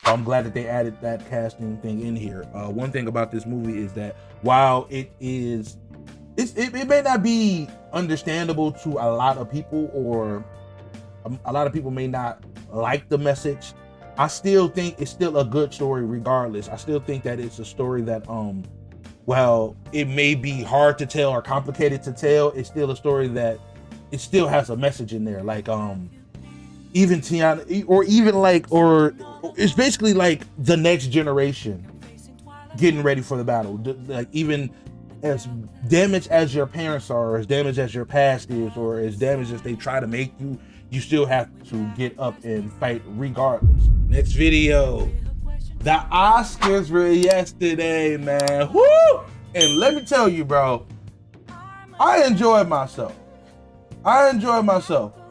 So I'm glad that they added that casting thing in here. One thing about this movie is that while it may not be understandable to a lot of people, or a lot of people may not like the message, I still think it's still a good story regardless. I still think that it's a story that while it may be hard to tell or complicated to tell, it's still a story that it still has a message in there. Like even Tiana, or it's basically like the next generation getting ready for the battle. Like, even as damaged as your parents are, or as damaged as your past is, or as damaged as they try to make you, you still have to get up and fight regardless. Next video. The Oscars were yesterday, man. Woo! And let me tell you, bro, I enjoyed myself.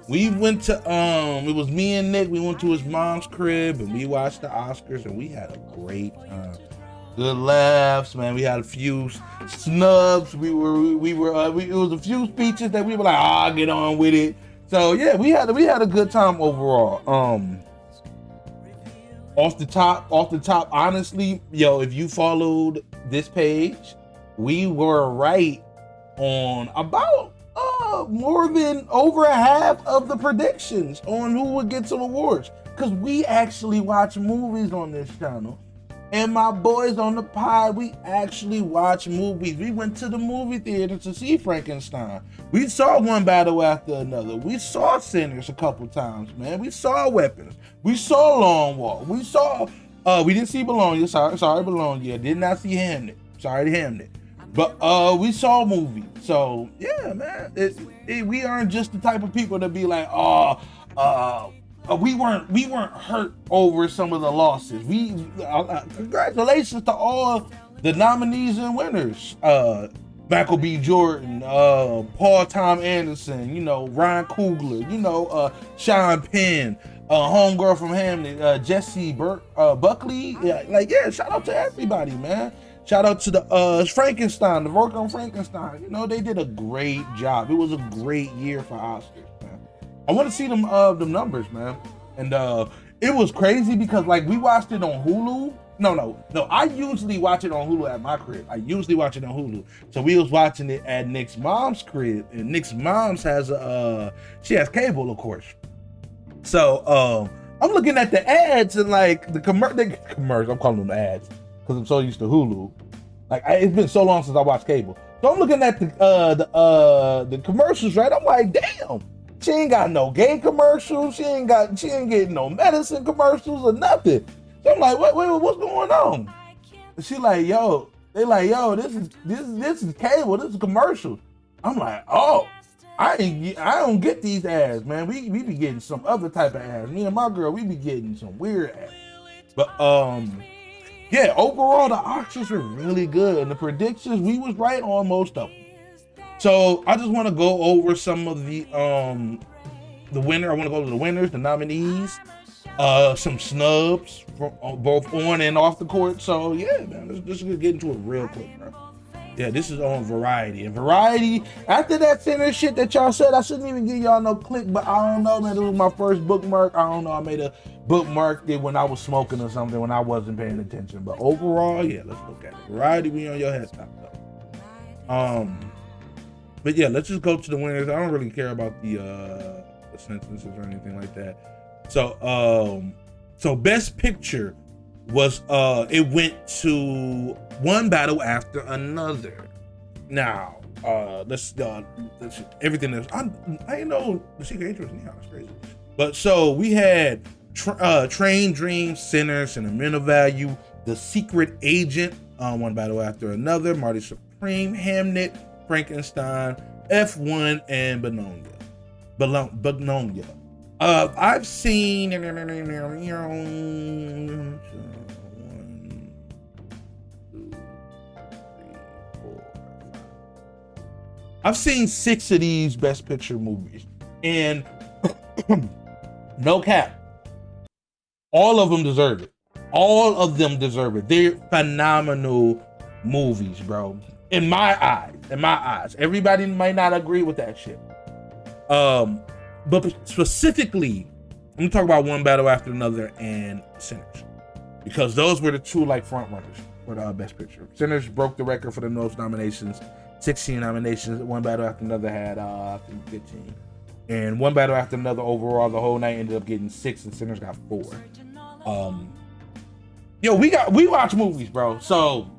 We went to, it was me and Nick, we went to his mom's crib and we watched the Oscars and we had a great time. Good laughs, man. We had a few snubs. It was a few speeches that we were like, get on with it. So yeah, we had a good time overall. Off the top, honestly, yo, if you followed this page, we were right on about more than over a half of the predictions on who would get some awards, because we actually watch movies on this channel. And my boys on the pod, we actually watch movies. We went to the movie theater to see Frankenstein. We saw one battle after another. We saw Sinners a couple times, man. We saw Weapons. We saw Long Walk. We saw, we didn't see Bologna. Sorry, Bologna. Did not see Hamnet. Sorry to Hamnet. But we saw movies. So yeah, man. We aren't just the type of people to be like, we weren't hurt over some of the losses. Congratulations to all the nominees and winners. Michael B. Jordan, Paul Tom Anderson, Ryan Coogler, Sean Penn, homegirl from Hamnet, Jesse Buckley. Shout out to everybody, man. Shout out to the Frankenstein, the work on Frankenstein. They did a great job. It was a great year for Oscars, man. I want to see them numbers, man. And it was crazy because we watched it on Hulu. No. I usually watch it on Hulu at my crib. So we was watching it at Nick's mom's crib, and Nick's mom's has she has cable, of course. So I'm looking at the ads and the commercials. I'm calling them ads because I'm so used to Hulu. It's been so long since I watched cable. So I'm looking at the commercials, right? I'm like, damn. She ain't got no gay commercials. She ain't getting no medicine commercials or nothing. So I'm like, what's going on? And she like, yo, this is cable. This is commercials. I'm like, oh, I don't get these ads, man. We be getting some other type of ads. Me and my girl, we be getting some weird ads. But yeah, overall the Oscars were really good, and the predictions, we was right on most of them. So I just want to go over some of the winner. I want to go over the winners, the nominees, some snubs from both on and off the court. So yeah, man, let's get into it real quick, bro. Yeah, this is on Variety. And Variety, after that center shit that y'all said, I shouldn't even give y'all no click, but I don't know, man. It was my first bookmark. I don't know. I made a bookmark it when I was smoking or something, when I wasn't paying attention. But overall, yeah, let's look at it. Variety, we on your head top, though. But yeah, let's just go to the winners. I don't really care about the sentences or anything like that. So best picture was it went to One Battle After Another. Now let's everything else. I know the Secret Agent was Neon. It's crazy. But so we had Train, Dreams, Sinner, Sentimental Value, The Secret Agent, One Battle After Another, Marty Supreme, Hamnet, Frankenstein, F1, and Bologna. I've seen I've seen 6 of these Best Picture movies, and no cap, all of them deserve it. All of them deserve it. They're phenomenal movies, bro. In my eyes. Everybody might not agree with that shit. But specifically, I'm gonna talk about One Battle After Another and Sinners. because those were the two like front runners for the Best Picture. Sinners broke the record for the most nominations, 16 nominations. One Battle After Another had I think 15, and One Battle After Another overall the whole night ended up getting 6, and Sinners got 4. We watch movies, bro. So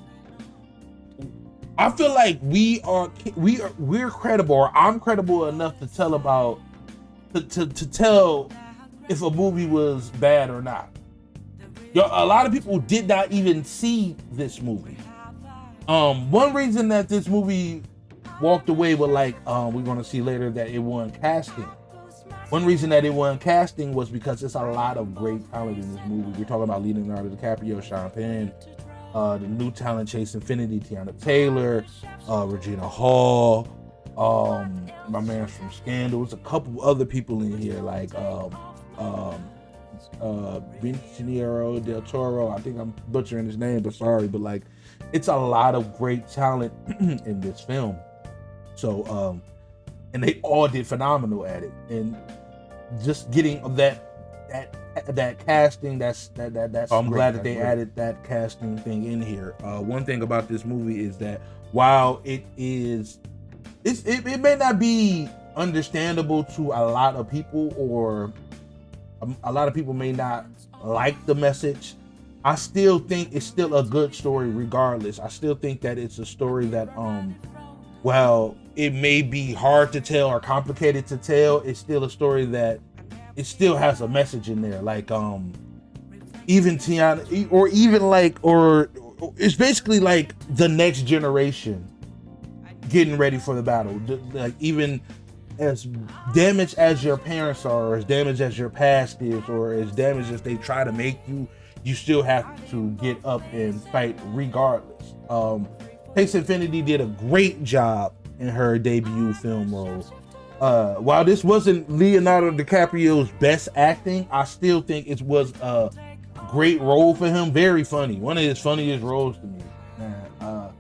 I feel like we're credible, or I'm credible enough to tell about to tell if a movie was bad or not. A lot of people did not even see this movie. One reason that this movie walked away with we're gonna see later that it won casting. One reason that it won casting was because it's a lot of great talent in this movie. We're talking about Leonardo DiCaprio, Sean Penn, the new talent Chase Infinity, Tiana Taylor, Regina Hall, my man from Scandal. There's a couple other people in here like Benicio del Toro. I think I'm butchering his name, but sorry, but it's a lot of great talent in this film. So and they all did phenomenal at it, and just getting that casting, that's I'm glad that they added that casting thing in here. One thing about this movie is that while it may not be understandable to a lot of people, or a lot of people may not like the message, I still think it's still a good story regardless. I still think that it's a story that while it may be hard to tell or complicated to tell, it's still a story that it still has a message in there. Even Tiana, or it's basically like the next generation getting ready for the battle. Even as damaged as your parents are, or as damaged as your past is, or as damaged as they try to make you, you still have to get up and fight regardless. Chase Infinity did a great job in her debut film role. While this wasn't Leonardo DiCaprio's best acting, I still think it was a great role for him. Very funny. One of his funniest roles to me, man.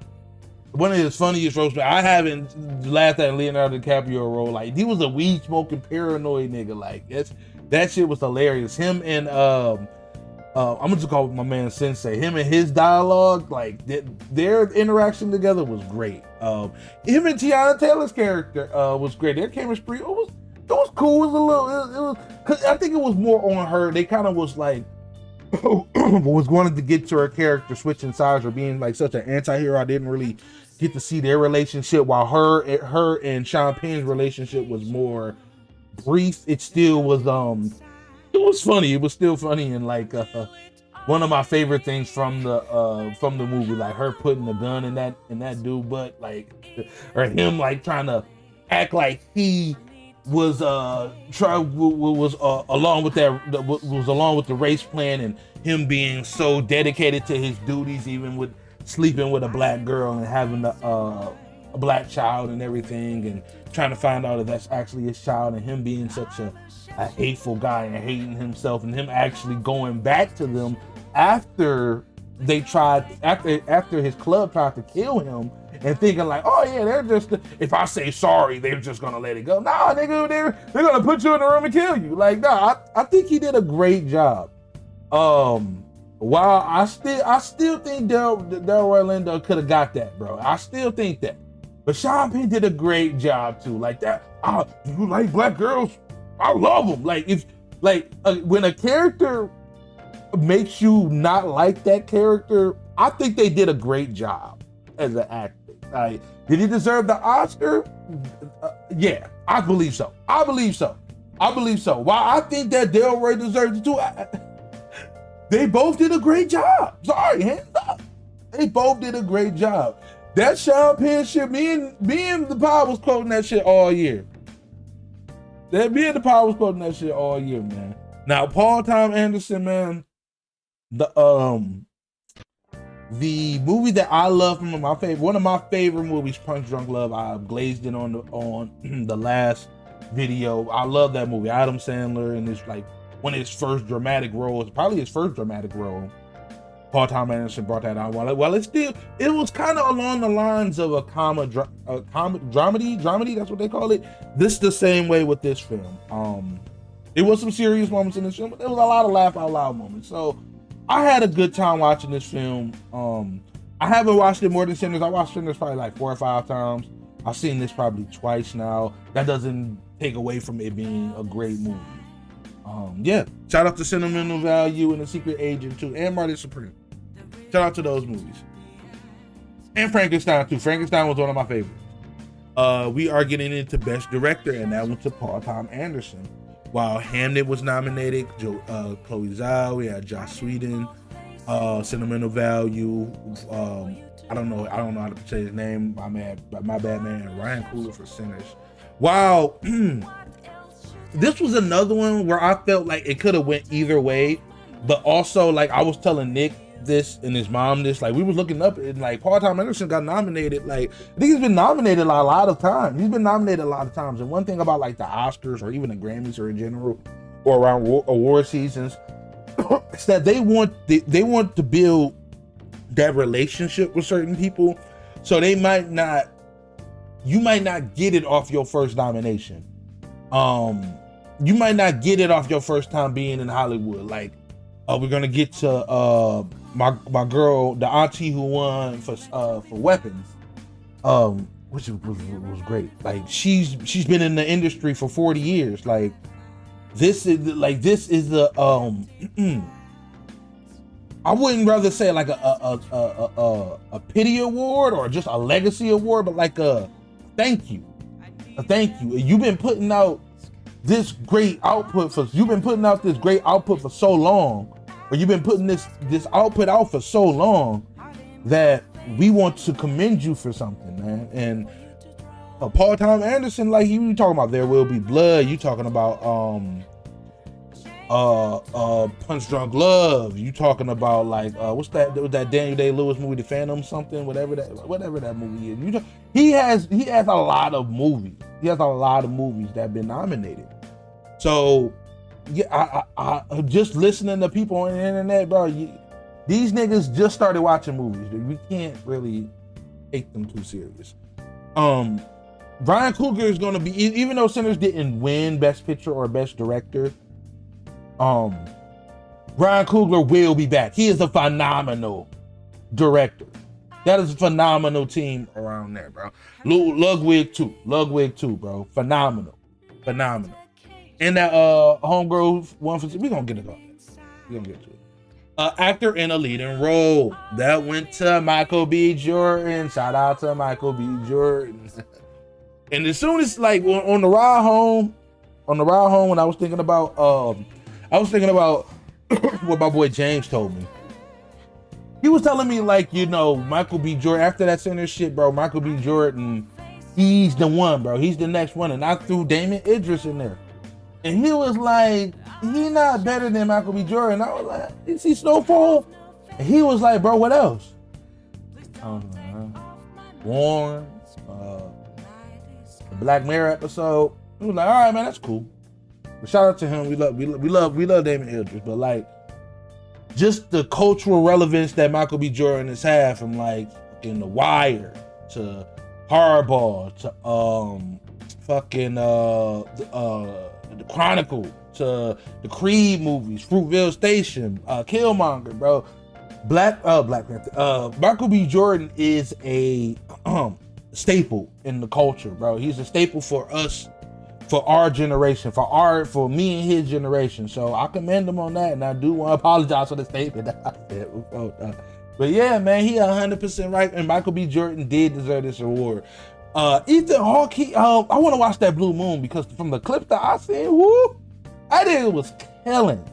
One of his funniest roles. I haven't laughed at Leonardo DiCaprio role. He was a weed smoking paranoid nigga. That shit was hilarious. Him and I'm gonna just call my man Sensei. Him and his dialogue, their interaction together was great. Him and Tiana Taylor's character was great. Their chemistry, it was cool. It was cause I think it was more on her. They kind of was was wanting to get to her character switching sides, or being such an anti-hero. I didn't really get to see their relationship, while her and Sean Penn's relationship was more brief. It still was it was funny. It was still funny, and one of my favorite things from the movie, her putting the gun in that dude butt, or him trying to act like he was along with the race plan, and him being so dedicated to his duties, even with sleeping with a black girl and having a black child and everything, and trying to find out if that's actually his child, and him being such a hateful guy and hating himself, and him actually going back to them after his club tried to kill him, and thinking oh yeah, they're just, if I say sorry, they're just gonna let it go. Nah, nigga, they're gonna put you in the room and kill you. I think he did a great job. While I still think Delroy Lindo could have got that, bro. I still think that. But Sean Penn did a great job too. Do you like black girls? I love them. When a character makes you not like that character, I think they did a great job as an actor. Did he deserve the Oscar? Yeah, I believe so. While I think that Delroy deserved it too, they both did a great job. Sorry, hands up. They both did a great job. That Sean Penn shit, me and the Pod was quoting that shit all year. Me and the Pod was quoting that shit all year, man. Now, Paul Thomas Anderson, man, the movie that I love from one of my favorite movies, Punch Drunk Love. I glazed it on the last video. I love that movie. Adam Sandler, and it's one of his first dramatic roles, probably his first dramatic role. Paul Thomas Anderson brought that out. While it was kind of along the lines of a dramedy, that's what they call it. This the same way with this film. There was some serious moments in this film, but there was a lot of laugh out loud moments. So I had a good time watching this film. I haven't watched it more than Sinners. I watched Sinners probably like 4 or 5 times. I've seen this probably twice now. That doesn't take away from it being a great movie. Yeah, shout out to Sentimental Value and The Secret Agent too, and Marty Supreme. Shout out to those movies. And Frankenstein too. Frankenstein was one of my favorites. We are getting into Best Director, and that went to Paul Thomas Anderson. While Hamnet was nominated, Chloe Zhao, we had Joss Whedon, Sentimental Value. I don't know how to say his name. My bad, man. Ryan Coogler for Sinners. Wow. This was another one where I felt like it could have went either way, but also like I was telling Nick this and his mom this, like we was looking up and like Paul Thomas Anderson got nominated. Like I think he's been nominated a lot of times. And one thing about like the Oscars or even the Grammys or in general or around award seasons, is that they want to build that relationship with certain people, so you might not get it off your first nomination. You might not get it off your first time being in Hollywood. Like, we're gonna get to my girl, the auntie who won for Weapons, which was great. Like she's been in the industry for 40 years. Like this is the I wouldn't rather say like a pity award or just a legacy award, but like a thank you. You've been putting out this great output for so long, or you've been putting this output out for so long that we want to commend you for something, man. And Paul Thomas Anderson, like you talking about There Will Be Blood, you talking about Punch Drunk Love, you talking about like what's that Daniel Day-Lewis movie, The Phantom something, whatever that movie is. He has a lot of movies. He has a lot of movies that have been nominated. So yeah, I just listening to people on the internet, bro. These niggas just started watching movies. We can't really take them too serious. Ryan Coogler is gonna be, even though Sinners didn't win Best Picture or Best Director, Ryan Coogler will be back. He is a phenomenal director. That is a phenomenal team around there, bro. Ludwig too, bro. Phenomenal. And that Homegirl one for, we gonna get it on. We gonna get to it. Actor in a leading role, that went to Michael B. Jordan. Shout out to Michael B. Jordan. And as soon as like on the ride home, when I was thinking about what my boy James told me. He was telling me like, Michael B. Jordan, after that Center shit, bro, Michael B. Jordan, he's the one, bro. He's the next one. And I threw Damon Idris in there. And he was like, he not better than Michael B. Jordan. I was like, is he Snowfall? And he was like, bro, what else? Warren, the Black Mirror episode. He was like, all right, man, that's cool. But shout out to him. We love Damon Idris. But like, just the cultural relevance that Michael B. Jordan has had, from like in The Wire to Hardball to the Chronicle to the Creed movies, Fruitvale Station, Killmonger, bro. Black Panther. Michael B. Jordan is a staple in the culture, bro. He's a staple for us, for our generation, for me and his generation. So I commend him on that, and I do want to apologize for the statement that I said before. But yeah, man, he 100% right, and Michael B. Jordan did deserve this award. Ethan Hawke, I want to watch that Blue Moon, because from the clips that I seen, woo, I think it was killing.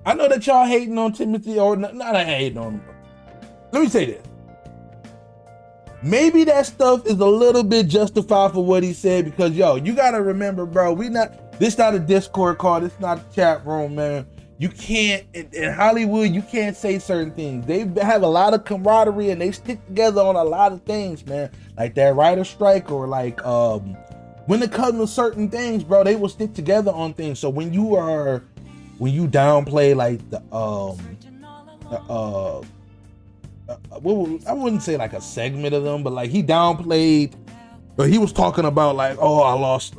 I know that y'all hating on Timothy, or not hating on him. Let me say this. Maybe that stuff is a little bit justified for what he said, because you gotta remember, bro, this not a Discord call, this not a chat room, man. You can't, in Hollywood, you can't say certain things. They have a lot of camaraderie and they stick together on a lot of things, man. Like that writer strike, or like when it comes to certain things, bro, they will stick together on things. So when you downplay like I wouldn't say like a segment of them, but like he downplayed, but he was talking about like, oh, I lost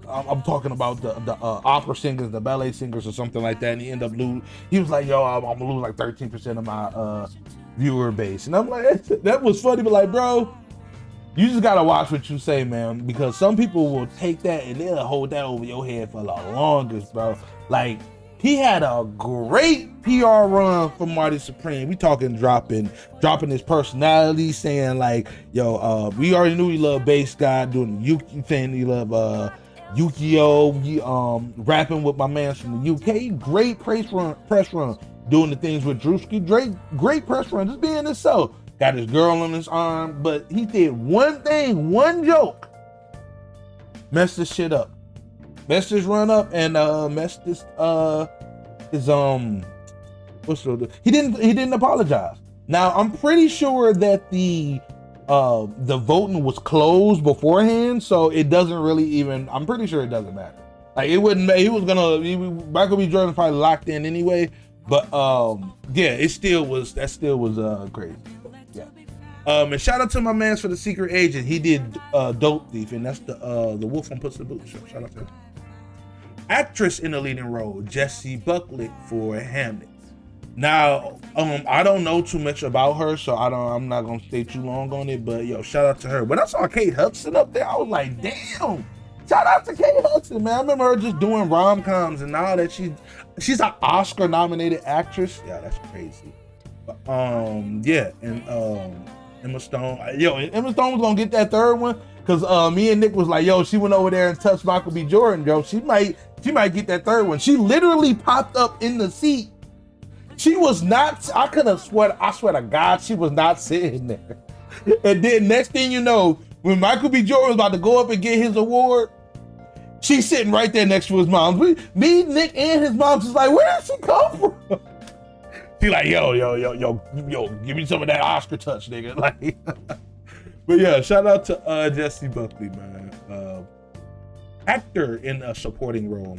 I'm talking about the opera singers, the ballet singers, or something like that, and he ended up losing. He was like, "Yo, I'm gonna lose like 13% of my viewer base," and I'm like, that was funny, but like, bro, you just gotta watch what you say, man, because some people will take that and they'll hold that over your head for the longest, bro. Like, he had a great PR run for Marty Supreme. We talking dropping his personality, saying like, yo, we already knew he loved Bass God, doing the Yuki thing, he loved Yukio, he rapping with my man from the UK. Great press run, doing the things with Drewski. Great press run, just being himself. Got his girl on his arm, but he did one thing, one joke, messed this shit up, messed his run up, and messed his he didn't apologize. Now I'm pretty sure that the voting was closed beforehand, so it doesn't really even. I'm pretty sure it doesn't matter. Like, it wouldn't. Michael B. Jordan's probably locked in anyway. But yeah, it still was. That still was crazy. Yeah. And shout out to my man for The Secret Agent. He did Dope Thief, and that's the Wolf on Puss in Boots show. Shout out to him. Actress in the leading role, Jessie Buckley for Hamnet. Now, I don't know too much about her, so I'm not gonna stay too long on it. But yo, shout out to her. When I saw Kate Hudson up there, I was like, damn. Shout out to Kate Hudson, man. I remember her just doing rom-coms, and now that she's an Oscar-nominated actress. Yeah, that's crazy. But, yeah, and Emma Stone. Emma Stone was gonna get that third one, because me and Nick was like, yo, she went over there and touched Michael B. Jordan, yo. She might get that third one. She literally popped up in the seat. She was not, I swear to God, she was not sitting there. And then next thing you know, when Michael B. Jordan was about to go up and get his award, she's sitting right there next to his mom. Me, Nick, and his mom just like, where did she come from? She like, yo, give me some of that Oscar touch, nigga. Like, but yeah, shout out to Jessie Buckley, man. Actor in a supporting role.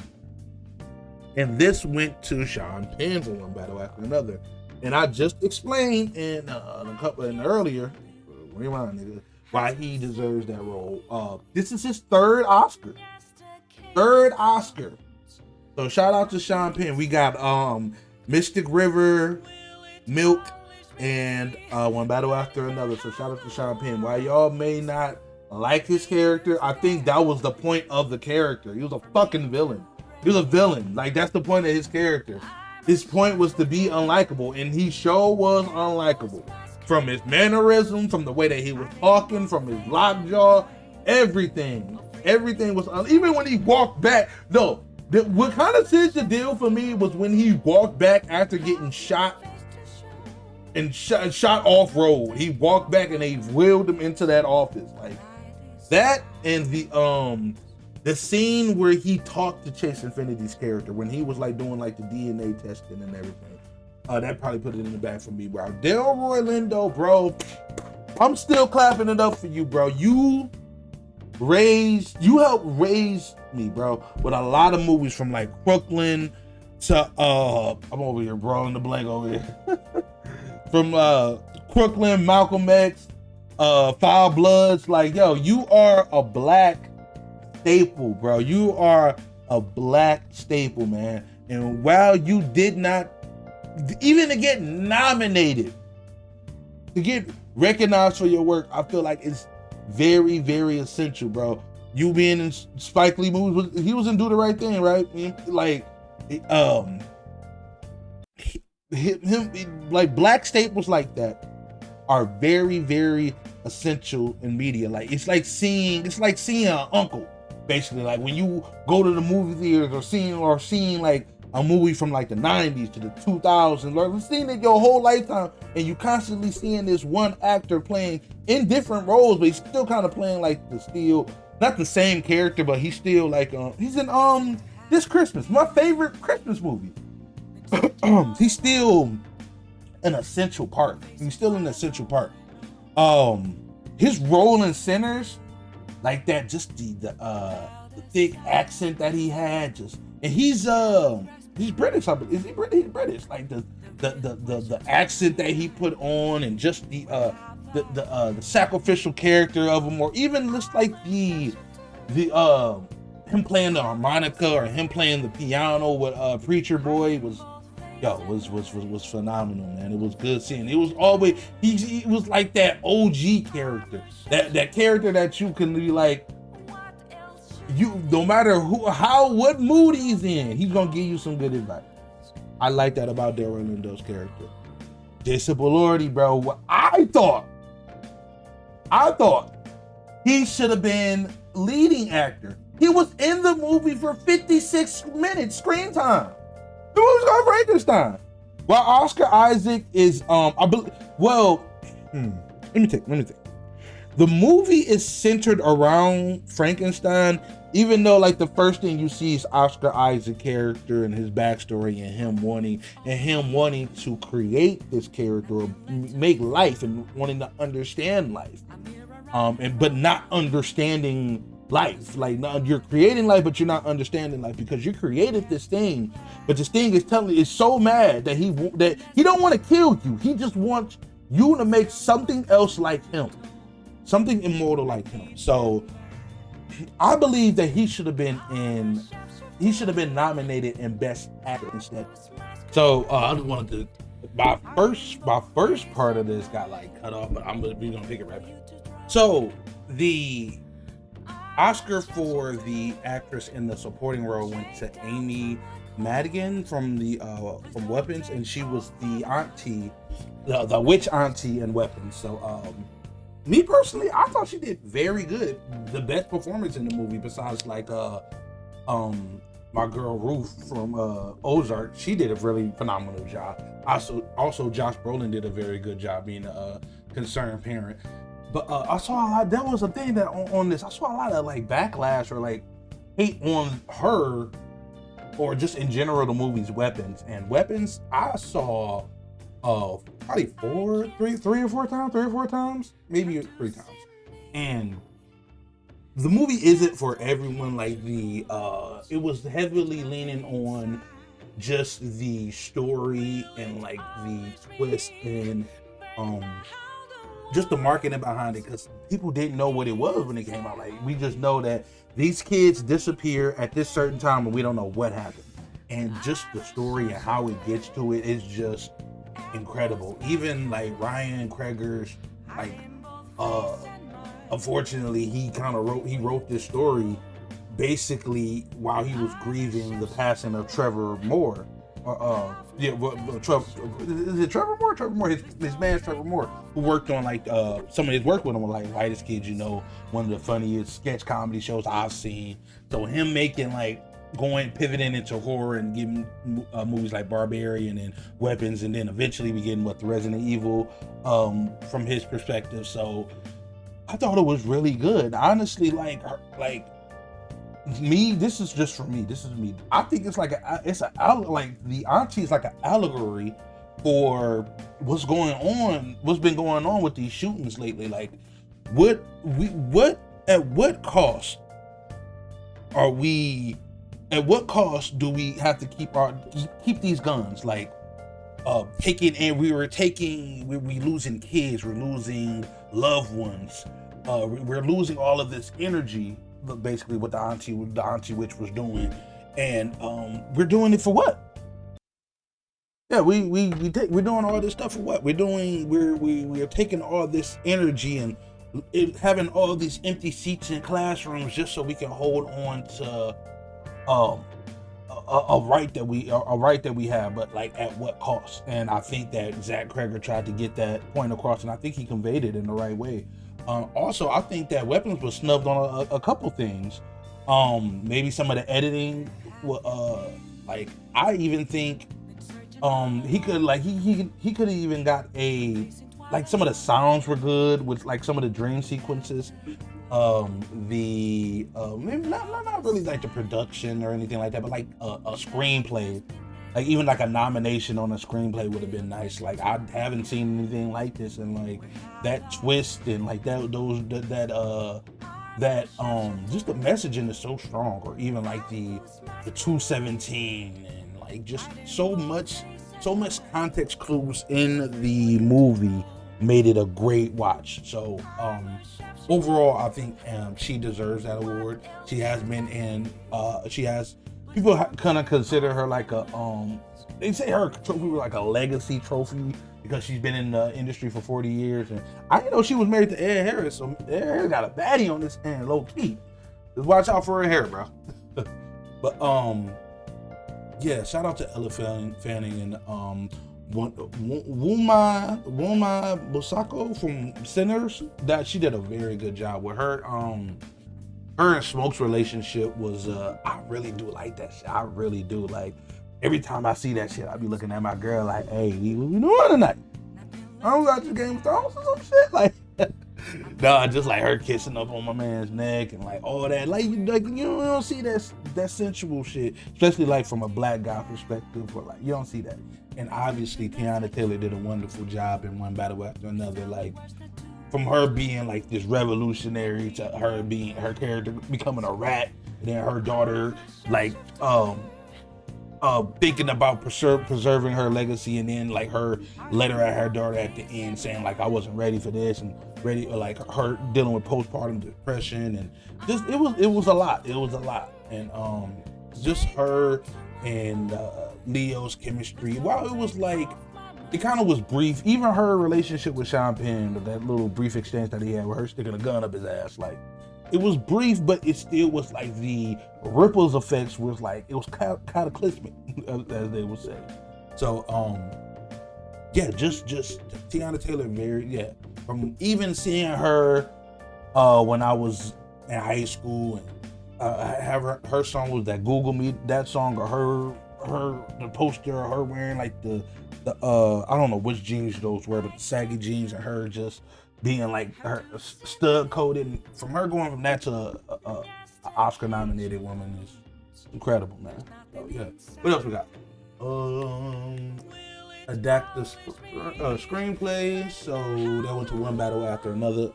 And this went to Sean Penn's in one battle after another. And I just explained in earlier, rewind, nigga, why he deserves that role. This is his third Oscar. So shout out to Sean Penn. We got Mystic River, Milk, and one battle after another. So shout out to Sean Penn. While y'all may not like his character, I think that was the point of the character. He was a fucking villain. He was a villain. Like, that's the point of his character. His point was to be unlikable, and he sure was unlikable. From his mannerism, from the way that he was talking, from his lockjaw, everything. Everything was, even when he walked back. No, what kind of sealed the deal for me was when he walked back after getting shot and shot off road. He walked back and they wheeled him into that office. Like, that, and the scene where he talked to Chase Infinity's character when he was like doing like the DNA testing and everything. That probably put it in the bag for me, bro. Delroy Lindo, bro. I'm still clapping it up for you, bro. You helped raise me, bro, with a lot of movies from like Crooklyn to I'm over here, bro, in the blank over here. From Crooklyn, Malcolm X, Foul Bloods. Like, yo, you are a black staple, bro. You are a black staple, man. And while you did not, even to get nominated, to get recognized for your work, I feel like it's very, very essential, bro. You being in Spike Lee movies, he was in Do the Right Thing, right? Like, like black staples like that are very, very essential in media. Like, it's like seeing an uncle. Basically, like when you go to the movie theaters or seeing like a movie from like the 90s to the 2000s, or seeing it your whole lifetime, and you constantly seeing this one actor playing in different roles, but he's still kind of playing like not the same character, but he's still like he's in This Christmas, my favorite Christmas movie. He's still an essential part. His role in Sinners, like that, just the thick accent that he had, and he's British. Is he British? He's British. Like the accent that he put on, and just the sacrificial character of him, or even just like the him playing the harmonica or him playing the piano with Preacher Boy was phenomenal, man. It was good seeing. It was always he was like that OG character, that character that you can be like, you no matter what mood he's in, he's gonna give you some good advice. I like that about Delroy Lindo's character. Jason Belordi, bro. What I thought he should have been leading actor. He was in the movie for 56 minutes screen time. The movie's called Frankenstein. While Oscar Isaac is, let me think. The movie is centered around Frankenstein, even though like the first thing you see is Oscar Isaac character and his backstory and him wanting to create this character or make life and wanting to understand life, but not understanding life. Like, no, you're creating life, but you're not understanding life because you created this thing, but this thing is so mad that he don't want to kill you. He just wants you to make something else like him, something immortal like him. So I believe that he should have been nominated in Best Actor instead. So I just wanted to, my first part of this got like cut off, but we're gonna pick it right back. So the Oscar for the actress in the supporting role went to Amy Madigan from Weapons, and she was the auntie, the witch auntie in Weapons. So me personally, I thought she did very good. The best performance in the movie, besides like my girl Ruth from Ozark, she did a really phenomenal job. Also Josh Brolin did a very good job being a concerned parent. But I saw a lot. That was a thing that on this, I saw a lot of like backlash or like hate on her, or just in general the movie's Weapons. And Weapons, I saw probably three or four times, maybe 3 times. And the movie isn't for everyone. Like it was heavily leaning on just the story and like the twist and just the marketing behind it, because people didn't know what it was when it came out. Like, we just know that these kids disappear at this certain time and we don't know what happened. And just the story and how it gets to it is just incredible. Even like Ryan Kreger's, like unfortunately he wrote this story basically while he was grieving the passing of Trevor Moore. Trevor Moore? Trevor Moore, his man's Trevor Moore, who worked on like some of his work with him, like Lightest Kids, one of the funniest sketch comedy shows I've seen. So him making like pivoting into horror and giving movies like Barbarian and Weapons, and then eventually we getting the Resident Evil from his perspective. So I thought it was really good. Honestly, like me, this is just for me. This is me. I think it's like the auntie is like an allegory for what's been going on with these shootings lately. Like, at what cost do we have to keep these guns? Like, we're losing kids, we're losing loved ones, we're losing all of this energy. Basically what the auntie witch was doing, and we're doing it for what? Yeah, we're doing all this stuff for what? We're taking all this energy and having all these empty seats in classrooms just so we can hold on to a right that we have, but like at what cost? And I think that Zach Kreger tried to get that point across, and I think he conveyed it in the right way. Also, I think that Weapons was snubbed on a couple things. Maybe some of the editing. Like, I even think he could have even got some of the sounds were good with like some of the dream sequences. Maybe not really like the production or anything like that, but like a screenplay. Like, even like a nomination on a screenplay would have been nice. Like, I haven't seen anything like this, and like that twist and like just the messaging is so strong. Or even like the 217 and like just so much context clues in the movie made it a great watch. So overall, I think she deserves that award. She has been in. She has people kind of consider her like a. They say her trophy was like a legacy trophy because she's been in the industry for 40 years, and I didn't know she was married to Ed Harris. So Ed Harris got a baddie on this end, low key. Just watch out for her hair, bro. But yeah, shout out to Ella Fanning and Wuma Busako from Sinners. That she did a very good job with her. Her and Smoke's relationship was I really do like that shit. I really do. Like every time I see that shit, I be looking at my girl like, hey, what we doing tonight? I don't got your Game of Thrones or some shit. Like nah, just like her kissing up on my man's neck and like all that. Like you don't see that sensual shit, especially like from a black guy perspective. Or like you don't see that. And obviously, Tiana Taylor did a wonderful job in one battle after another. Like from her being like this revolutionary to her character becoming a rat, and then her daughter like thinking about preserving her legacy, and then like her letter at her daughter at the end saying like I wasn't ready for this, and ready, or like her dealing with postpartum depression, and just it was a lot. And just her and Leo's chemistry, while it was like it kind of was brief, even her relationship with Sean Penn, that little brief exchange that he had with her sticking a gun up his ass, like it was brief, but it still was like the ripples effects was like it was cataclysmic, as they would say. So yeah, just Tiana Taylor, from even seeing her when I was in high school, and I have her song was that Google Me, that song, or the poster of her wearing like the I don't know which jeans those were, but the saggy jeans, and her just being like her stud coated. From her going from that to a Oscar nominated woman is incredible, man. So yeah, what else we got? Adapt the screenplay, so that went to one battle after another.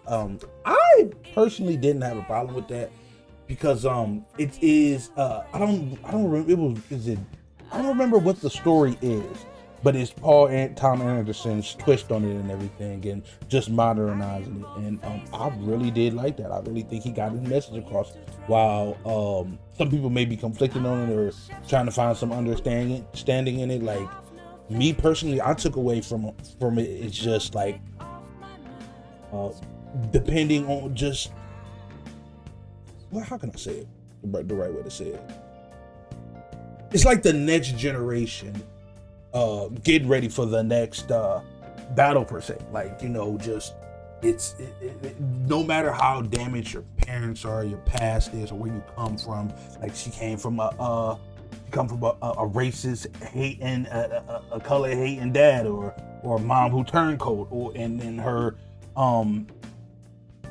I personally didn't have a problem with that because it is I don't remember what the story is, but it's Paul and Tom Anderson's twist on it and everything, and just modernizing it. And I really did like that. I really think he got his message across. While some people may be conflicted on it or trying to find some understanding in it, like me personally, I took away from it. It's just like depending on just how can I say it the right way to say it? It's like the next generation getting ready for the next battle per se. Like, just it's no matter how damaged your parents are, your past is, or where you come from. Like she came from a racist hating, a color hating dad, or a mom who turned cold, and then her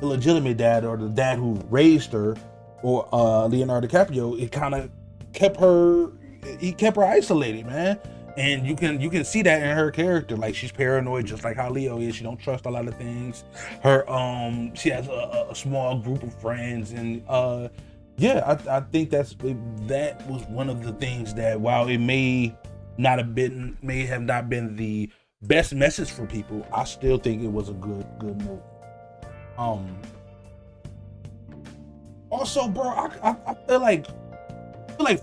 illegitimate dad, or the dad who raised her, or Leonardo DiCaprio. It kind of kept her isolated, man. And you can see that in her character. Like she's paranoid, just like how Leo is. She don't trust a lot of things. Her she has a small group of friends, and I think that was one of the things that, while it may have not been the best message for people, I still think it was a good move. Also, bro, I feel like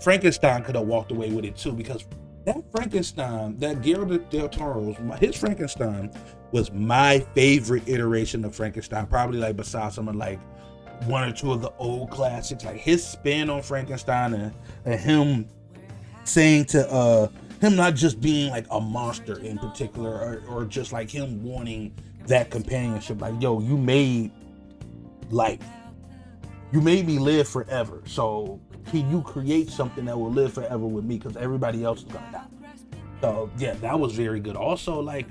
Frankenstein could have walked away with it too, because that Frankenstein, that Guillermo del Toro's, his Frankenstein was my favorite iteration of Frankenstein, probably like besides some of like one or two of the old classics. Like his spin on Frankenstein, and him saying to him not just being like a monster in particular, or just like him wanting that companionship. Like, yo, you made me live forever, so can you create something that will live forever with me, because everybody else is gonna die. So yeah, that was very good. Also, like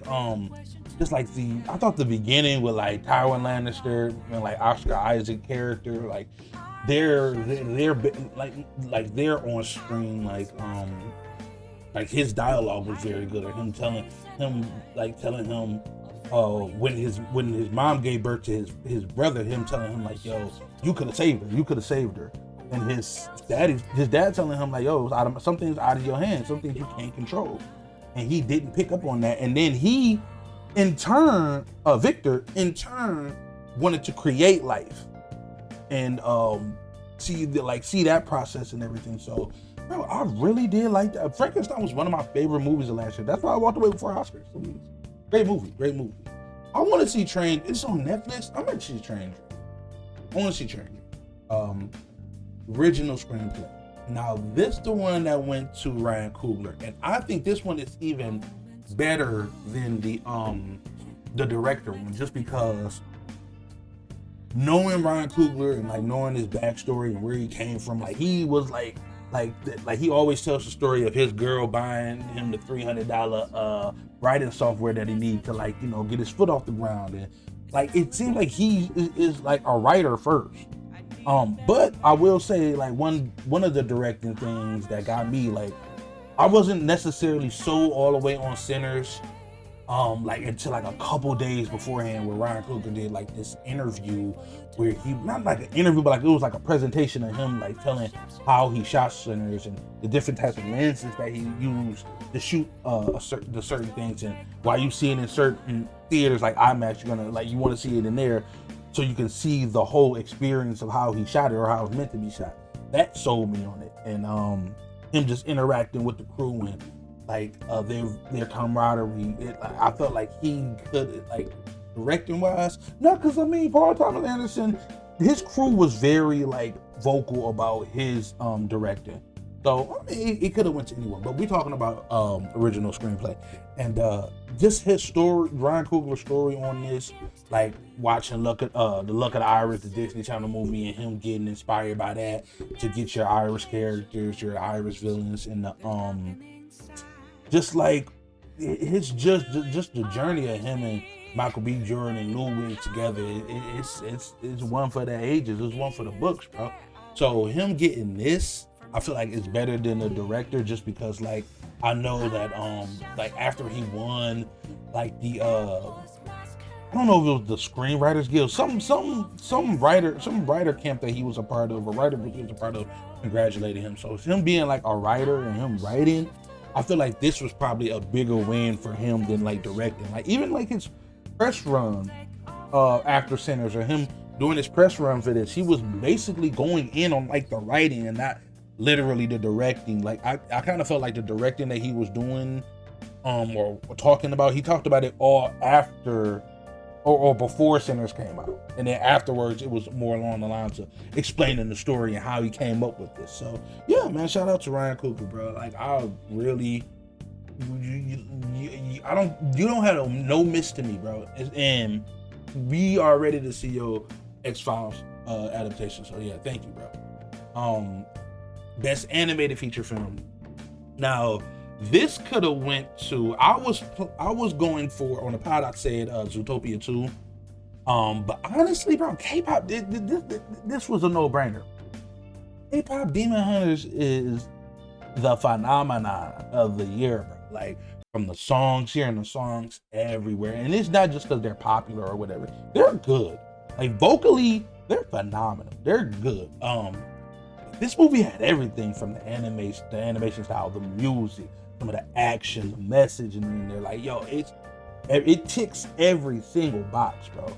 just like I thought the beginning with like Tywin Lannister and like Oscar Isaac character, like they're on screen, like his dialogue was very good, or him telling him when his mom gave birth to his brother, him telling him like, yo, you could have saved her, and his dad telling him like, yo, something's out of your hands, some things you can't control, and he didn't pick up on that. And then he in turn, Victor in turn wanted to create life and see that process and everything. So, bro, I really did like that. Frankenstein was one of my favorite movies of last year. That's why I walked away with 4 Oscars. I mean, great movie. I want to see Train. It's on Netflix. I'm gonna see Train. I want to see Train. Original screenplay. Now, this the one that went to Ryan Coogler, and I think this one is even better than the director one, just because knowing Ryan Coogler and like knowing his backstory and where he came from, like he was like he always tells the story of his girl buying him the $300 writing software that he needs to like, you know, get his foot off the ground, and like it seems like he is like a writer first. But I will say, like, one of the directing things that got me, like, I wasn't necessarily sold all the way on Sinners, like until like a couple days beforehand, where Ryan Coogler did like this interview where he, not like an interview, but like it was like a presentation of him like telling how he shot Sinners and the different types of lenses that he used to shoot the certain things, and why you see it in certain theaters like IMAX, you're gonna like, you want to see it in there so you can see the whole experience of how he shot it or how it's meant to be shot. That sold me on it. And him just interacting with the crew and like their camaraderie. I felt like he could, like, directing wise, not because I mean Paul Thomas Anderson, his crew was very like vocal about his directing. So I mean, it could have went to anyone, but we're talking about original screenplay, and just his story, Ryan Coogler's story on this, like watching the Luck of the Irish, the Disney Channel movie, and him getting inspired by that to get your Irish characters, your Irish villains, and the just like it's just the journey of him and Michael B. Jordan and Ludwig together. It's one for the ages. It's one for the books, bro. So him getting this, I feel like it's better than the director, just because like I know that like after he won like the I don't know if it was the Screenwriters Guild, some writer camp that he was a part of, a writer group he was a part of, congratulated him. So him being like a writer and him writing, I feel like this was probably a bigger win for him than like directing. Like even like his press run after Sinners, or him doing his press run for this, he was basically going in on like the writing and not literally the directing. Like I kind of felt like the directing that he was doing or talking about, he talked about it all after or before Sinners came out, and then afterwards it was more along the lines of explaining the story and how he came up with this. So yeah, man, shout out to Ryan Coogler, bro. Like I really, you don't have no miss to me, bro. And we are ready to see your X-Files adaptation. So yeah, thank you, bro. Best animated feature film. Now, this could have went to, I was going for, on the pod I said Zootopia 2. But honestly, bro, K-pop, this was a no-brainer. K-pop Demon Hunters is the phenomenon of the year, bro. Like, from the songs, hearing the songs everywhere. And it's not just because they're popular or whatever. They're good. Like, vocally, they're phenomenal. They're good. This movie had everything from the animation style, the music, some of the action, the message, and then they're like, yo, it ticks every single box, bro.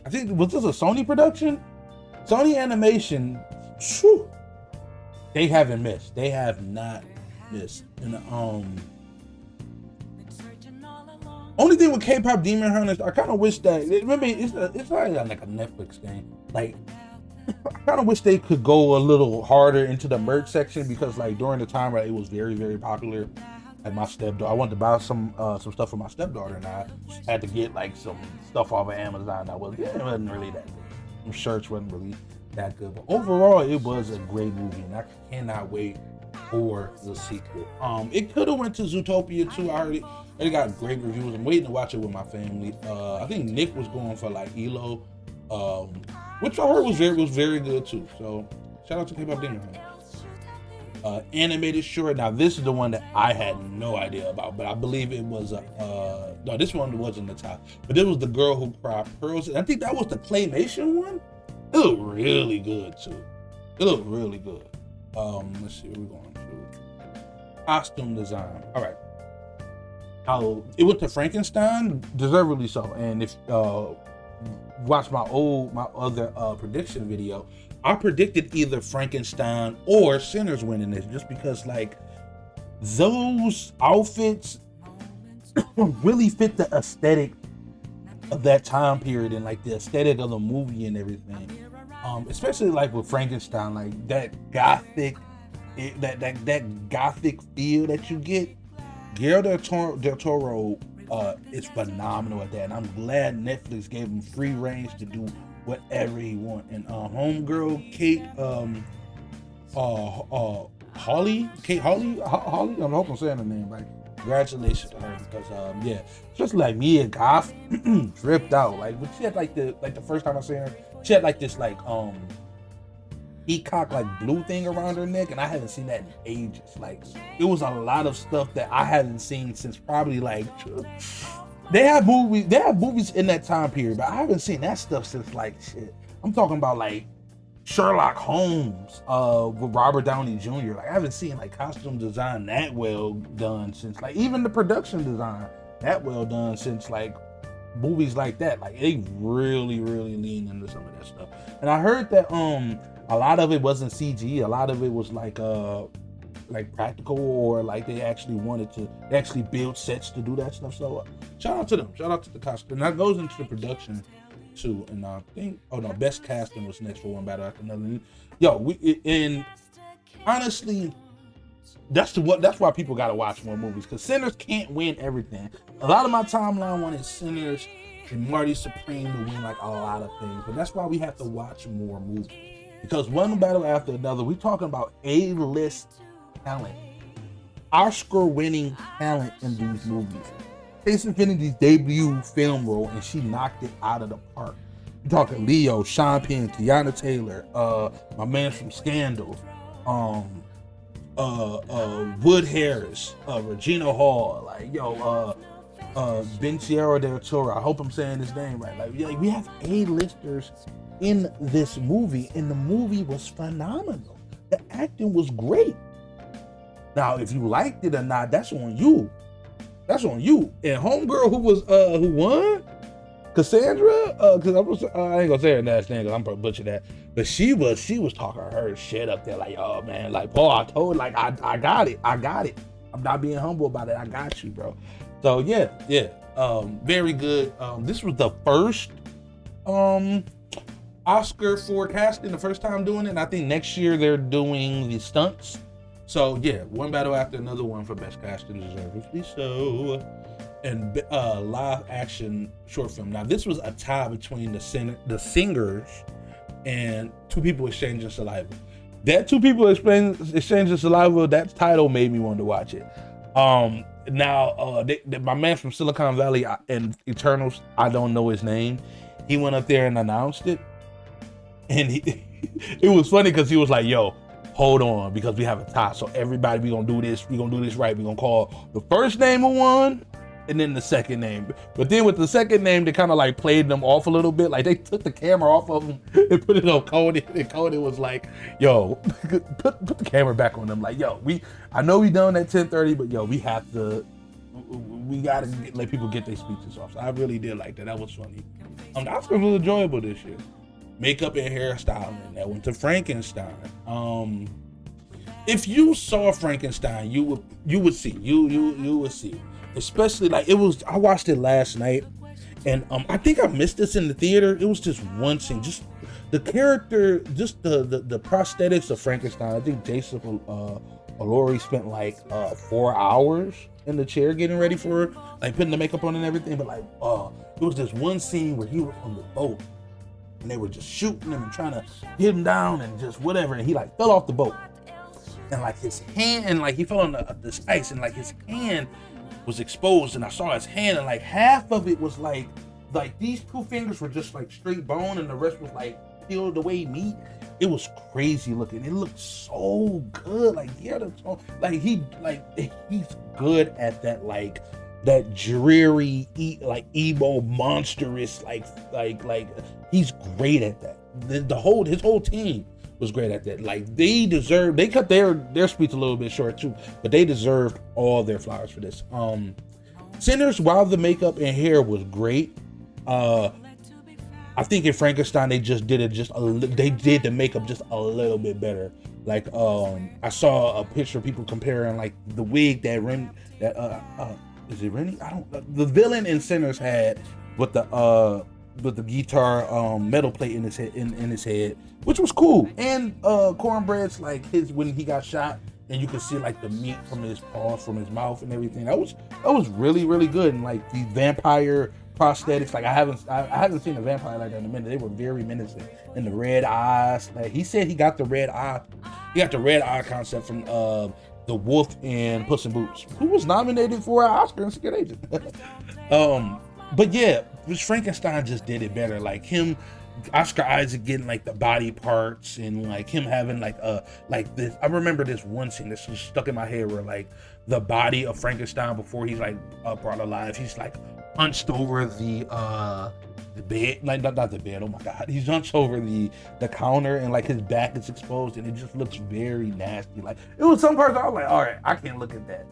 I think, was this a Sony production? Sony Animation, whew, they haven't missed. They have not missed. And only thing with K-pop Demon Hunters, I kind of wish that, remember, it's like a Netflix thing. Like, I kind of wish they could go a little harder into the merch section, because like during the time, right, it was very, very popular. Like my stepdaughter, I wanted to buy some stuff for my stepdaughter, and I had to get like some stuff off of Amazon. It wasn't really that good. Some shirts wasn't really that good, but overall it was a great movie, and I cannot wait for the sequel. It could have went to Zootopia 2. I already got great reviews. I'm waiting to watch it with my family. I think Nick was going for like ELO. Which I heard was very good too. So shout out to K-pop Demon Hunters. Animated short. Now this is the one that I had no idea about, but I believe it was no, this one wasn't the top. But it was The Girl Who Cried Pearls. I think that was the claymation one. It looked really good too. It looked really good. Let's see what we're going to. Costume design. All right. how it went to Frankenstein, deservedly so. And if watch my other prediction video, I predicted either Frankenstein or Sinners winning this, just because like those outfits really fit the aesthetic of that time period and like the aesthetic of the movie and everything. Especially like with Frankenstein, like that gothic, that gothic feel that you get. Guillermo del Toro is phenomenal at that, and I'm glad Netflix gave him free range to do whatever he want. And homegirl Kate Hawley, I hope I'm saying her name right. Congratulations to her, because yeah, just like Mia Goth tripped out. Like, but she had like the first time I seen her, she had like this like peacock like blue thing around her neck, and I haven't seen that in ages. Like, it was a lot of stuff that I haven't seen since probably like they have movies in that time period, but I haven't seen that stuff since like shit. I'm talking about like Sherlock Holmes with Robert Downey Jr. Like, I haven't seen like costume design that well done since like even the production design that well done since like movies like that. Like, they really lean into some of that stuff. And I heard that a lot of it wasn't CG, a lot of it was like practical, or like they actually build sets to do that stuff. So shout out to them, shout out to the costume. And that goes into the production too. And I think, best casting was next for One Battle After Another. And honestly, that's why people gotta watch more movies, because Sinners can't win everything. A lot of my timeline wanted Sinners and Marty Supreme to win like a lot of things, but that's why we have to watch more movies, because One Battle After Another, we're talking about A-list talent, Oscar-winning talent in these movies. Chase Infinity's debut film role, and she knocked it out of the park. You're talking Leo, Sean Penn, Tiana Taylor, my man from Scandal, Wood Harris, Regina Hall, like Benicio del Toro. I hope I'm saying his name right. Like, we have A-listers in this movie, and the movie was phenomenal. The acting was great. Now, if you liked it or not, that's on you. That's on you. And homegirl who won, Cassandra, because I ain't gonna say her last name because I'm probably butcher that, but she was talking her shit up there, like, oh man, like, Paul, I told, like, I got it. I'm not being humble about it. I got you, bro. So yeah, very good. This was the first Oscar for casting, the first time doing it. And I think next year they're doing the stunts. So yeah, One Battle After Another one for best casting, deservedly so. And live action short film. Now, this was a tie between the singers and Two People Exchanging Saliva. That Two People Exchanging Saliva, that title made me want to watch it. Now, my man from Silicon Valley and Eternals, I don't know his name, he went up there and announced it. And it was funny because he was like, yo, hold on, because we have a tie. So everybody, we're going to do this right. We're going to call the first name of one and then the second name. But then with the second name, they kind of like played them off a little bit. Like, they took the camera off of them and put it on Conan. And Conan was like, yo, put the camera back on them. Like, yo, I know we done at 10:30, but yo, we gotta let people get their speeches off. So I really did like that. That was funny. The Oscars was enjoyable this year. Makeup and hairstyling, that went to Frankenstein. If you saw Frankenstein, you would see. Especially, like, I watched it last night, and I think I missed this in the theater. It was just one scene, just the character, just the prosthetics of Frankenstein. I think Jason Allori spent like 4 hours in the chair getting ready for, like, putting the makeup on and everything. But like, it was this one scene where he was on the boat, and they were just shooting him and trying to get him down and just whatever, and he like fell off the boat, and like his hand, and like he fell on this ice, and like his hand was exposed, and I saw his hand, and like half of it was like these two fingers were just like straight bone, and the rest was like peeled away meat. It was crazy looking. It looked so good. Like, yeah, he's good at that, like that dreary, like emo, monstrous, like he's great at that. His whole team was great at that. Like, they cut their speech a little bit short too, but they deserved all their flowers for this. Sinners, while the makeup and hair was great, I think in Frankenstein they just did it they did the makeup just a little bit better. Like I saw a picture of people comparing like the wig that is it Rennie? I don't. The villain in Sinners had with the guitar metal plate in his head, which was cool. And Cornbread's like when he got shot, and you could see like the meat from his paws, from his mouth, and everything. That was really, really good. And like the vampire prosthetics, like I haven't seen a vampire like that in a minute. They were very menacing. And the red eyes, like he said, he got the red eye concept from the Wolf in Puss in Boots, who was nominated for an Oscar in Secret Agent. But yeah, Frankenstein just did it better. Like him, Oscar Isaac getting like the body parts, and like him having like this. I remember this one scene that's just stuck in my head where like the body of Frankenstein before he's like brought alive, he's like hunched over the bed, like not the bed. Oh my God, he's hunched over the counter, and like his back is exposed, and it just looks very nasty. Like it was some parts I was like, all right, I can't look at that.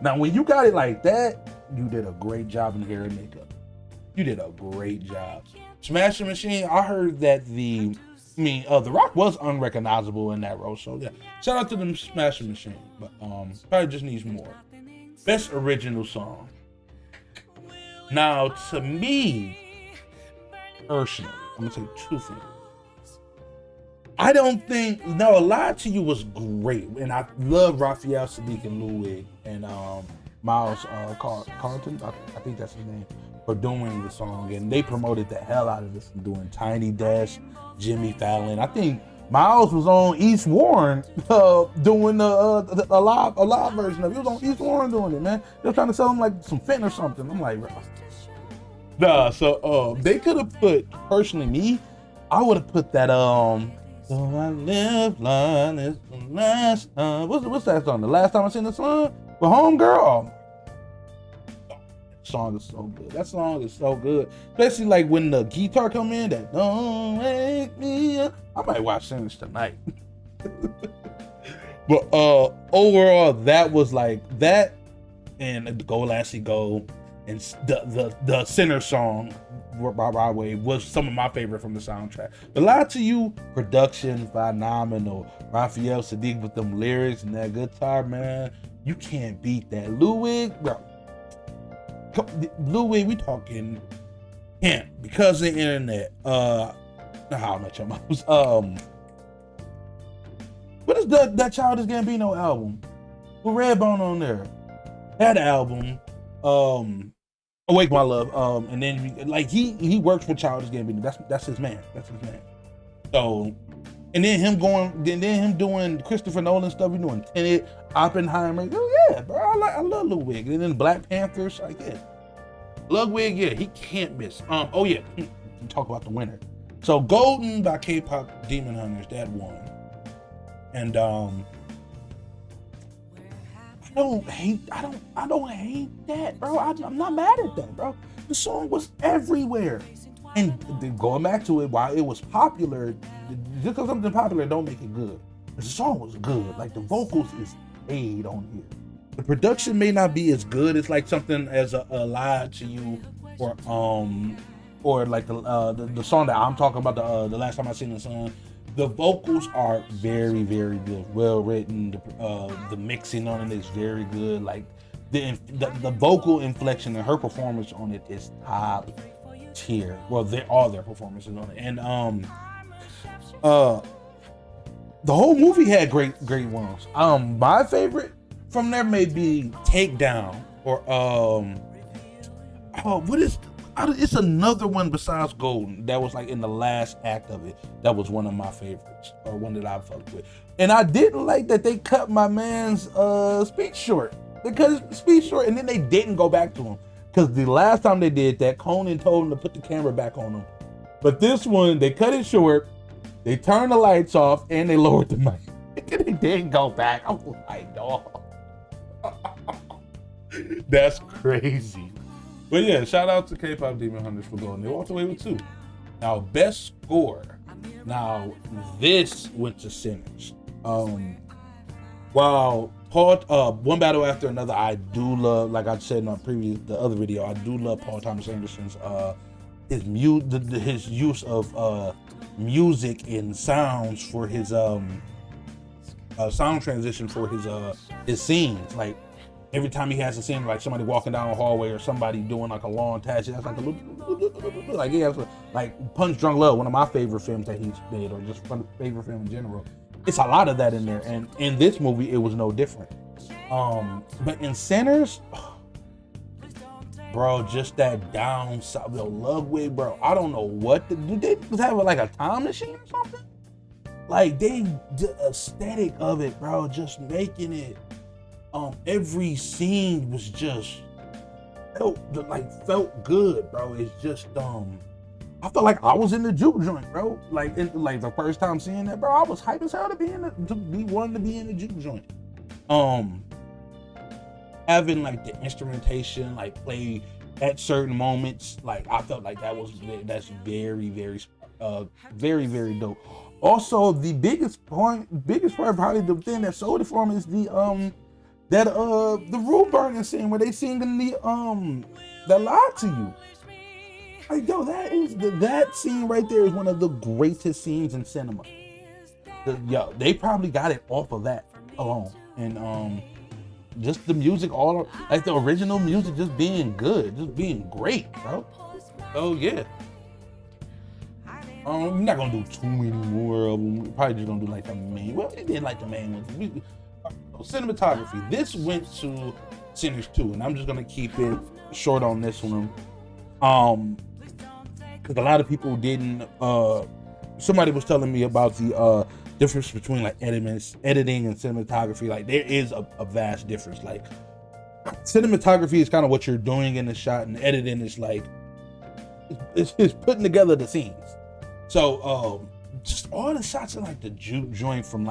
Now when you got it like that, you did a great job in hair and makeup. You did a great job. Smashing Machine, I heard that The Rock was unrecognizable in that role. So yeah, shout out to the Smashing Machine, but probably just needs more. Best original song. Now to me, personally, I'm gonna say two things. I don't think A Lie to You was great, and I love Raphael Sadiq and Ludwig and Miles Carlton, I think that's his name, for doing the song, and they promoted the hell out of this, doing Tiny Desk, Jimmy Fallon. I think Miles was on East Warren doing a live version of it. He was on East Warren doing it, man. They were trying to sell him like some fentanyl or something. I'm like, nah. So they could have put, personally me, I would have put that So I Live Blind is the last time. What's that song? The Last Time I Seen the Sun? For Homegirl. That song is so good. That song is so good. Especially like when the guitar come in, that don't wake me up. I might watch Sinners tonight. But overall, that was like that, and Go Lassie Go, and the Sinner song by Broadway was some of my favorite from the soundtrack. But Lie to You, production phenomenal. Raphael Sadiq with them lyrics and that guitar, man, you can't beat that. Ludwig, bro. Ludwig, we talking can't because of the internet. How much your mouse? What is that Childish Gambino album? With Redbone on there. That album, Awake My Love. And then like he works for Childish Gambino. That's his man. That's his man. So, and then him doing Christopher Nolan stuff. He doing Tenet, Oppenheimer. Oh yeah, bro. I love Ludwig. And then Black Panthers. Like yeah, Ludwig. Yeah, he can't miss. Oh yeah, talk about the winner. So Golden by K-pop Demon Hunters, that won. And I don't hate that, bro. I'm not mad at that, bro. The song was everywhere. And going back to it, while it was popular, just because something popular don't make it good. The song was good. Like the vocals is paid on here. The production may not be as good as like something as a Lie to You or like the song that I'm talking about, the Last Time I Seen the Sun. The vocals are very, very good, well written. The mixing on it is very good. Like the vocal inflection and her performance on it is top tier. Well, all their performances on it, and the whole movie had great ones. My favorite from there may be Takedown or it's another one besides Golden that was like in the last act of it. That was one of my favorites, or one that I fucked with. And I didn't like that they cut my man's speech short. They cut his speech short, and then they didn't go back to him. Because the last time they did that, Conan told him to put the camera back on him. But this one, they cut it short, they turned the lights off, and they lowered the mic. And they didn't go back. I was like, dog. That's crazy. But yeah, shout out to K-pop Demon Hunters for going. They walked away with 2. Now, best score. Now, this went to Sinners. While One Battle After Another, I do love, like I said in the other video, I do love Paul Thomas Anderson's his use of music and sounds for his sound transition for his scenes. Like every time he has a scene, like somebody walking down a hallway or somebody doing like a long tangent, that's like a little, like yeah, like Punch Drunk Love, one of my favorite films that he's made, or just favorite film in general. It's a lot of that in there, and in this movie it was no different. But in Sinners, bro, just that down south, Ludwig, bro, I don't know what do they have like a time machine or something? Like the aesthetic of it, bro, just making it, every scene was just felt good, bro. It's just I felt like I was in the juke joint, bro. Like the first time seeing that, bro, I was hyped as hell to be wanting to be in the juke joint. Having like the instrumentation like play at certain moments, like I felt like that's very, very dope. Also, the biggest part, probably the thing that sold it for me is the roof burning scene where they singing that Lie to You. Like, yo, that scene right there is one of the greatest scenes in cinema. They probably got it off of that alone, and just the music, all like the original music, just being good, just being great, bro. Oh yeah. We're not gonna do too many more of them. We're probably just gonna do like the main. Well, it did like the main ones. Cinematography. This went to Sinners 2, and I'm just gonna keep it short on this one. Because a lot of people didn't. Somebody was telling me about the difference between like editing and cinematography. Like there is a vast difference. Like cinematography is kind of what you're doing in the shot, and editing is like it's putting together the scenes. So just all the shots in like the juke joint from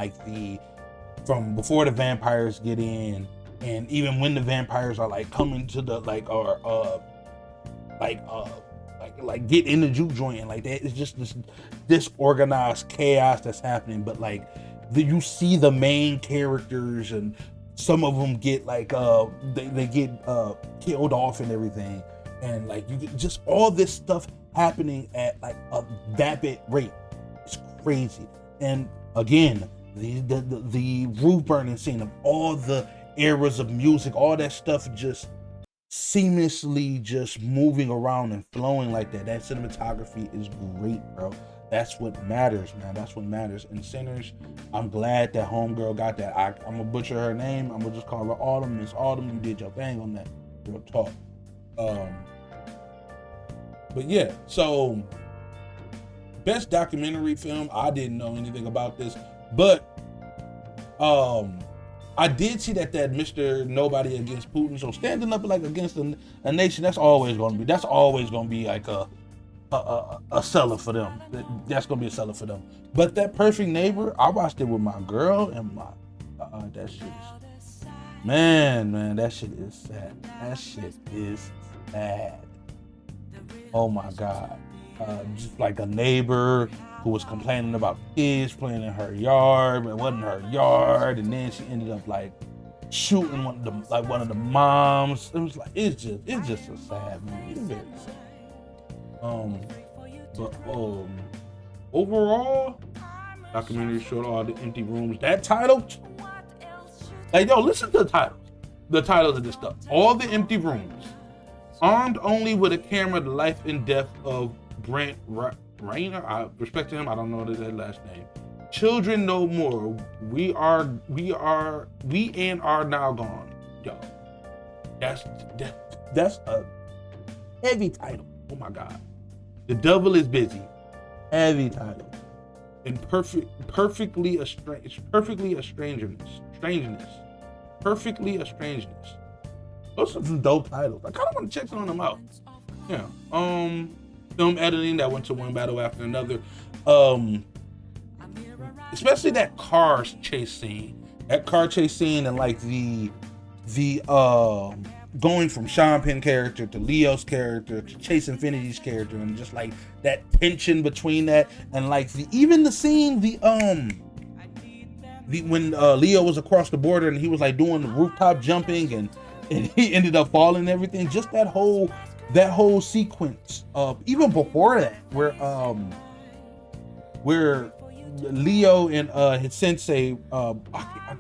before the vampires get in, and even when the vampires are like coming to the like get in the juke joint, and like that, it's just this disorganized chaos that's happening. But like you see the main characters, and some of them get like they get killed off and everything, and like you get just all this stuff happening at like a vapid rate. It's crazy. And again, the roof burning scene of all the eras of music, all that stuff just seamlessly just moving around and flowing like that. That cinematography is great, bro. That's what matters, man. That's what matters. In Sinners, I'm glad that homegirl got that. I'm gonna butcher her name. I'm gonna just call her Autumn. Miss Autumn, you did your thing on that. Real talk. But yeah, so best documentary film. I didn't know anything about this, but I did see that Mr. Nobody Against Putin. So standing up like against a nation, that's always gonna be like a seller for them. That's gonna be a seller for them. But that Perfect Neighbor, I watched it with my girl, and that shit is, man, that shit is sad. That shit is sad. Oh my God. Just like a neighbor who was complaining about kids playing in her yard, but it wasn't her yard, and then she ended up like shooting one of the moms. It was like it's just a sad movie. It's very sad. But overall, documentary showed all the empty rooms. That title, like yo, listen to the title. The titles of this stuff. All the empty rooms. Armed only with a camera, the life and death of Brent Rayner. I respect him. I don't know that last name. Children no more. We and are now gone. Yo, that's a heavy title. Oh my God. The Devil is Busy. Heavy title. And perfectly a strangeness. Perfectly a strangeness. Those are some dope titles. I kind of want to check some of them out. Yeah. Film editing, that went to One Battle After Another. Especially that car chase scene. And like the going from Sean Penn character to Leo's character to Chase Infinity's character, and just like that tension between that, and like even the scene, when Leo was across the border and he was like doing the rooftop jumping and he ended up falling and everything. Just that whole sequence of even before that, where Leo and his sensei, I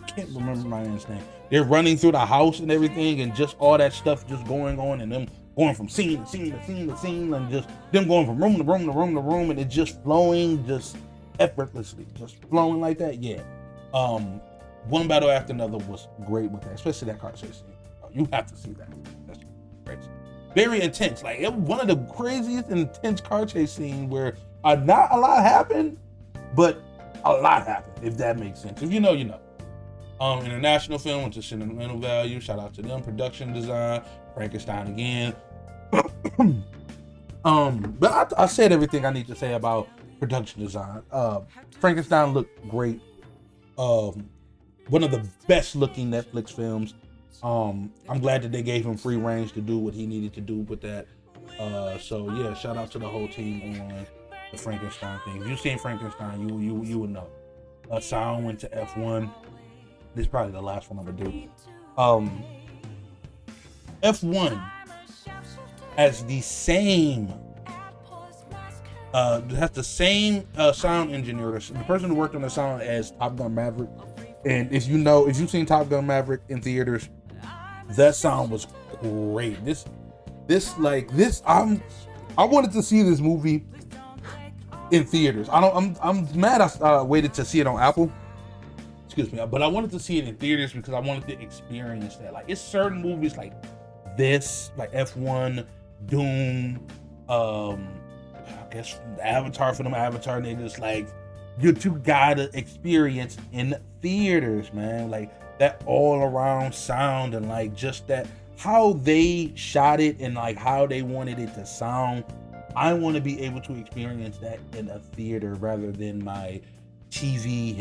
can't remember my man's name. They're running through the house and everything, and just all that stuff just going on, and them going from scene to scene to scene to scene, and just them going from room to room to room to room, and it just flowing just effortlessly, just flowing like that. Yeah. One battle after another was great with that, especially that car chase scene. You have to see that. That's crazy. Very intense. Like, it was one of the craziest intense car chase scenes where not a lot happened, but a lot happened, if that makes sense. If you know, you know. International film, which is sentimental value. Shout out to them. Production design, Frankenstein again. But I said everything I need to say about production design. Frankenstein looked great. One of the best looking Netflix films. I'm glad that they gave him free range to do what he needed to do with that. So yeah, shout out to the whole team on the Frankenstein thing. If you've seen Frankenstein, you would know. Sound went to F1. This is probably the last one I'm gonna do. F1 has the same sound engineer, the person who worked on the sound as Top Gun Maverick. And if you've seen Top Gun Maverick in theaters, that sound was great. I wanted to see this movie in theaters. I'm mad I waited to see it on Apple. Excuse me, but I wanted to see it in theaters because I wanted to experience that. Like, it's certain movies like this, like F1, Doom, I guess Avatar for them Avatar niggas, like you gotta experience in theaters, man. Like that all around sound and like just that how they shot it and like how they wanted it to sound. I want to be able to experience that in a theater rather than my TV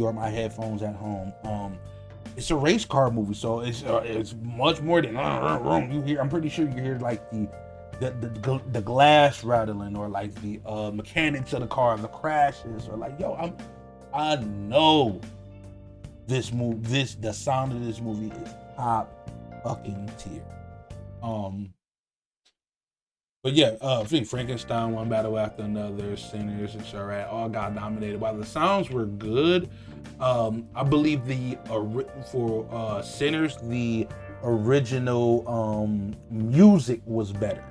or my headphones at home. It's a race car movie, so it's much more than you hear. I'm pretty sure you hear like the glass rattling or like the mechanics of the car, the crashes, or like I know the sound of this movie is top fucking tier. But yeah, Frankenstein, One Battle After Another, Sinners, and Charade all got nominated. While the sounds were good, I believe for Sinners, the original music was better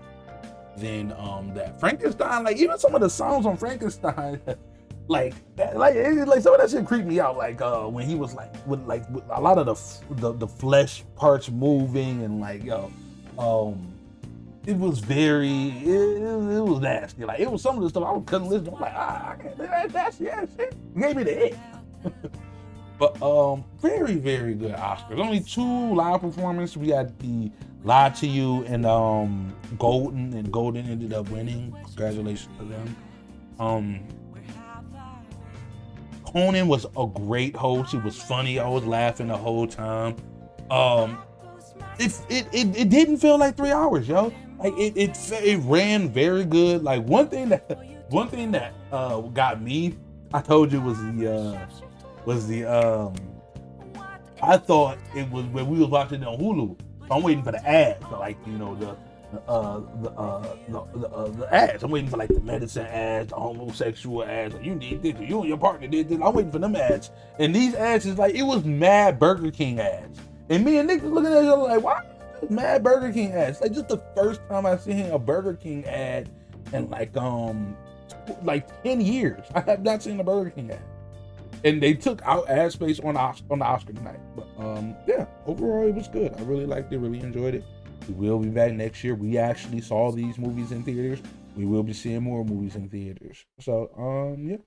than that. Frankenstein, like even some of the sounds on Frankenstein, like some of that shit creeped me out. Like when he was like with a lot of the flesh parts moving and like it was it was nasty. Like it was some of the stuff I couldn't listen to. I'm like, I can't do that nasty ass shit. It gave me the ick. But very, very good Oscars. Only 2 live performances. We had the Lie to You and Golden, and Golden ended up winning. Congratulations to them. Conan was a great host. He was funny. I was laughing the whole time. It didn't feel like 3 hours, yo. Like it ran very good. Like one thing that got me, I told you was the I thought it was when we was watching it on Hulu. So I'm waiting for the ads, so like the ads. I'm waiting for like the medicine ads, the homosexual ads. Like, you need this, you and your partner did this. I'm waiting for them ads, and these ads is like it was mad Burger King ads. And me and Nick was looking at each other like, why is this mad Burger King ads? Like just the first time I seen a Burger King ad in like 10 years. I have not seen a Burger King ad. And they took out ad space on the Oscar night. But yeah, overall it was good. I really liked it, really enjoyed it. We will be back next year. We actually saw these movies in theaters. We will be seeing more movies in theaters. So yeah.